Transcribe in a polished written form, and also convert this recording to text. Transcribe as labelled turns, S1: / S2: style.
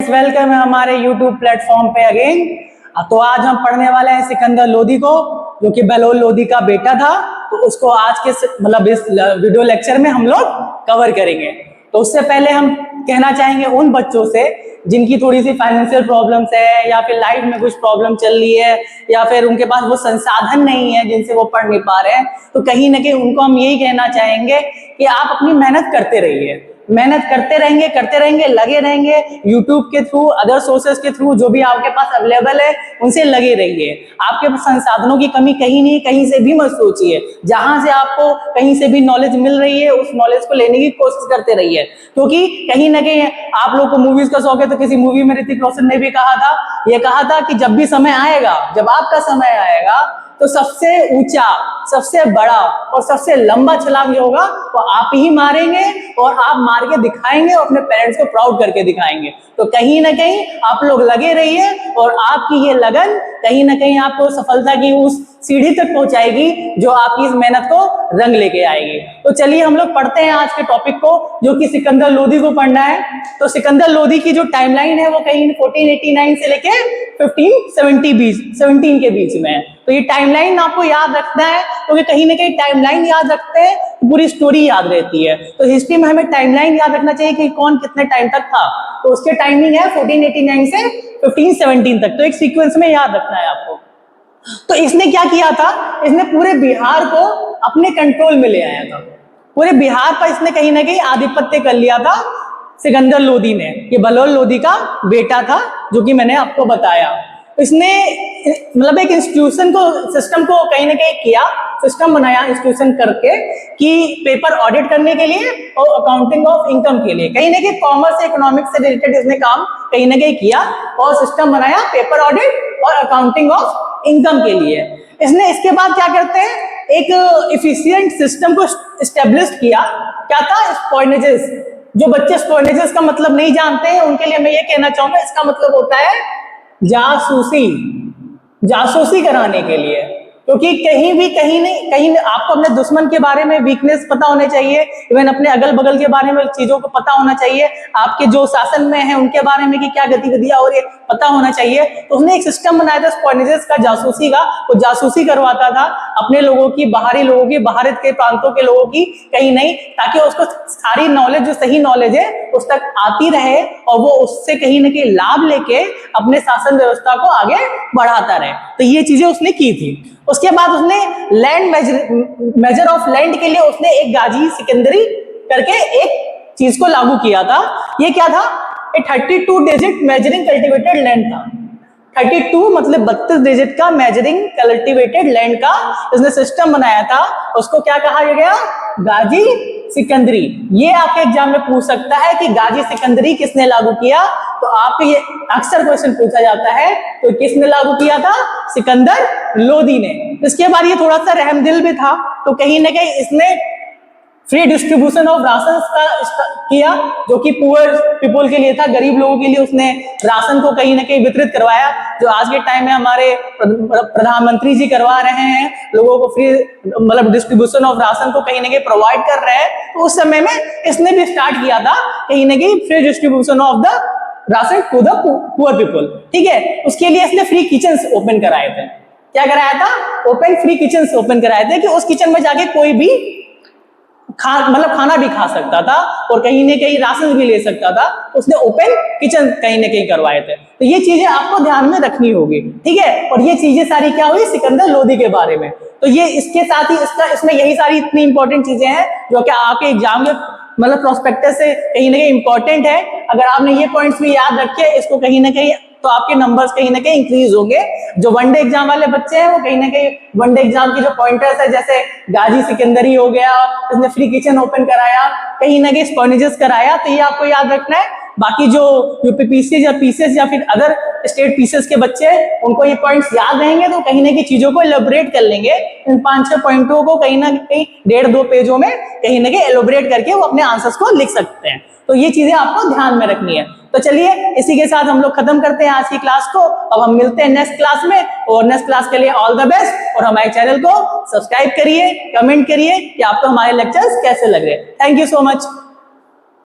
S1: Friends, welcome है हमारे YouTube platform पे अगेन। तो आज हम पढ़ने वाले हैं सिकंदर लोदी को, जो कि बहलोल लोदी का बेटा था। तो उसको आज के इस वीडियो लेक्चर में हम लोग कवर करेंगे। तो उससे पहले हम कहना चाहेंगे उन बच्चों से जिनकी थोड़ी सी फाइनेंशियल प्रॉब्लम्स है, या फिर लाइफ में कुछ प्रॉब्लम चल रही है, या फिर उनके पास वो संसाधन नहीं है जिनसे वो पढ़ नहीं पा रहे हैं, तो कहीं ना कहीं उनको हम यही कहना चाहेंगे कि आप अपनी मेहनत करते रहिए। मेहनत करते रहेंगे, लगे रहेंगे। YouTube के थ्रू, अदर सोर्सेज के थ्रू जो भी आपके पास अवेलेबल है उनसे लगे रहिए। आपके पास संसाधनों की कमी कहीं नहीं, कहीं से भी मत सोचिए। जहां से आपको कहीं से भी नॉलेज मिल रही है, उस नॉलेज को लेने की कोशिश करते रहिए। क्योंकि कहीं ना कहीं आप लोग को मूवीज का शौक है, तो किसी मूवी में ऋतिक रोशन ने भी कहा था कि जब भी समय आएगा, जब आपका समय आएगा, तो सबसे ऊंचा, सबसे बड़ा और सबसे लंबा छलांग जो होगा वो आप ही मारेंगे, और आप मार के दिखाएंगे और अपने पेरेंट्स को प्राउड करके दिखाएंगे। तो कहीं ना कहीं आप लोग लगे रहिए, और आपकी ये लगन कहीं ना कहीं आपको सफलता की उस सीढ़ी तक पहुंचाएगी जो आपकी इस मेहनत को रंग लेके आएगी। तो चलिए हम लोग पढ़ते हैं आज के टॉपिक को, जो कि सिकंदर लोदी को पढ़ना है। तो सिकंदर लोदी की जो टाइमलाइन है वो कहीं 1489 से लेके 1517 के बीच में है। तो ये टाइमलाइन आपको याद रखना है, क्योंकि कहीं ना कहीं टाइमलाइन याद रखते हैं तो पूरी स्टोरी याद रहती है। तो हिस्ट्री में हमें टाइमलाइन याद रखना चाहिए कि कौन कितने टाइम तक था। तो उसके टाइमिंग है 1489 से 1517 तक। तो एक सीक्वेंस में याद रखना है आपको। तो इसने क्या किया था, इसने पूरे बिहार को अपने कंट्रोल में ले आया था। पूरे बिहार पर इसने कहीं ना कहीं आधिपत्य कर लिया था सिकंदर लोदी ने। ये बहलोल लोदी का बेटा था, जो कि मैंने आपको बताया। इसने मतलब एक इंस्टीट्यूशन को, सिस्टम को कहीं ना कहीं किया, सिस्टम बनाया इंस्टीट्यूशन करके, कि पेपर ऑडिट करने के लिए और अकाउंटिंग ऑफ इनकम के लिए। कहीं ना कहीं कॉमर्स इकोनॉमिक्स से रिलेटेड इसने काम कहीं ना कहीं किया, और सिस्टम बनाया पेपर ऑडिट और अकाउंटिंग ऑफ इनकम के लिए। इसने इसके बाद क्या करते हैं, एक इफिशिएंट सिस्टम को एस्टेब्लिश किया। क्या था? स्पॉइनेजेस। जो बच्चे स्पॉइनेजेस का मतलब नहीं जानते हैं उनके लिए मैं ये कहना चाहूंगा, इसका मतलब होता है जासूसी कराने के लिए। क्योंकि कहीं आपको अपने दुश्मन के बारे में वीकनेस पता होने चाहिए, इवन अपने अगल बगल के बारे में चीजों को पता होना चाहिए, आपके जो शासन में है उनके बारे में कि क्या गतिविधियां हो रही है पता होना चाहिए। तो उसने एक सिस्टम बनाया था स्पॉइनेजेस का, जासूसी का। वो जासूसी करवाता था अपने लोगों की, बाहरी लोगों की, बाहर के प्रांतों के लोगों की कहीं नहीं, ताकि उसको सारी नॉलेज, जो सही नॉलेज है, उस तक आती रहे, और वो उससे कहीं ना कहीं लाभ लेके अपने शासन व्यवस्था को आगे बढ़ाता रहे। तो ये चीजें उसने की थी। उसके बाद उसने लैंड मेजर ऑफ लैंड के लिए उसने एक गाजी सिकंदरी करके एक चीज को लागू किया था। ये क्या था? ये 32 डिजिट मेजरिंग कल्टीवेटेड लैंड था। 32 मतलब 32 डिजिट का मेजरिंग कल्टीवेटेड लैंड का इसने सिस्टम बनाया था। उसको क्या कहा गया? गाजी सिकंदरी। ये आपके एग्जाम में पूछ सकता है कि गाजी सिकंदरी किसने लागू किया। तो आपको ये अक्सर क्वेश्चन पूछा जाता है। तो किसने लागू किया था? सिकंदर लोदी ने। इसके बाद ये थोड़ा सा रहमदिल भी था, तो कहीं ना कहीं इसने फ्री डिस्ट्रीब्यूशन ऑफ राशन का किया, जो कि पुअर पीपल के लिए था, गरीब लोगों के लिए उसने राशन को कहीं ना कहीं वितरित करवाया, जो आज के टाइम में हमारे प्रधानमंत्री जी करवा रहे हैं, लोगों को फ्री मतलब डिस्ट्रीब्यूशन ऑफ राशन को कहीं ना कहीं प्रोवाइड कर रहे हैं। तो उस समय में इसने भी स्टार्ट किया था कहीं ना कहीं free distribution of the ration to the poor people. ठीक है, उसके लिए इसने फ्री किचन ओपन कराए थे। क्या कराया था? ओपन फ्री किचन ओपन कराए थे, कि उस किचन में जाके कोई भी खाना भी खा सकता था, और कहीं ना कहीं राशन भी ले सकता था। तो उसने ओपन किचन कहीं ना कहीं करवाए थे। तो ये चीजें आपको ध्यान में रखनी होगी। ठीक है, और ये चीजें सारी क्या हुई? सिकंदर लोदी के बारे में। तो ये इसके साथ ही इसमें यही सारी इतनी इंपॉर्टेंट चीजें हैं जो कि आपके एग्जाम के मतलब प्रोस्पेक्टस से कहीं ना कहीं इंपॉर्टेंट है। अगर आपने ये पॉइंट्स भी याद रखे इसको कहीं ना कहीं, तो आपके नंबर्स कहीं ना कहीं इंक्रीज होंगे। जो वनडे एग्जाम वाले बच्चे हैं वो कहीं ना कहीं वनडे एग्जाम की जो पॉइंटर्स है, जैसे गाजी सिकंदरी हो गया, इसने फ्री किचन ओपन कराया, कहीं ना कहीं स्पॉइनेजेस कराया, तो ये आपको याद रखना है। बाकी जो यूपीपीसीएस या पीसीएस या फिर अदर स्टेट पीसीएस के बच्चे हैं उनको ये पॉइंट्स याद रहेंगे, तो कहीं ना कहीं चीजों को एलोबरेट कर लेंगे। इन 5-6 पॉइंटों को कहीं ना कहीं 1.5-2 पेजों में कहीं ना कहीं एलोबरेट करके वो अपने आंसर्स को लिख सकते हैं। तो ये चीजें आपको ध्यान में रखनी है। तो चलिए इसी के साथ हम लोग खत्म करते हैं आज की क्लास को। अब हम मिलते हैं नेक्स्ट क्लास में, और नेक्स्ट क्लास के लिए ऑल द बेस्ट। और हमारे चैनल को सब्सक्राइब करिए, कमेंट करिए कि आपको हमारे लेक्चर्स कैसे लग रहे हैं। Thank you so much.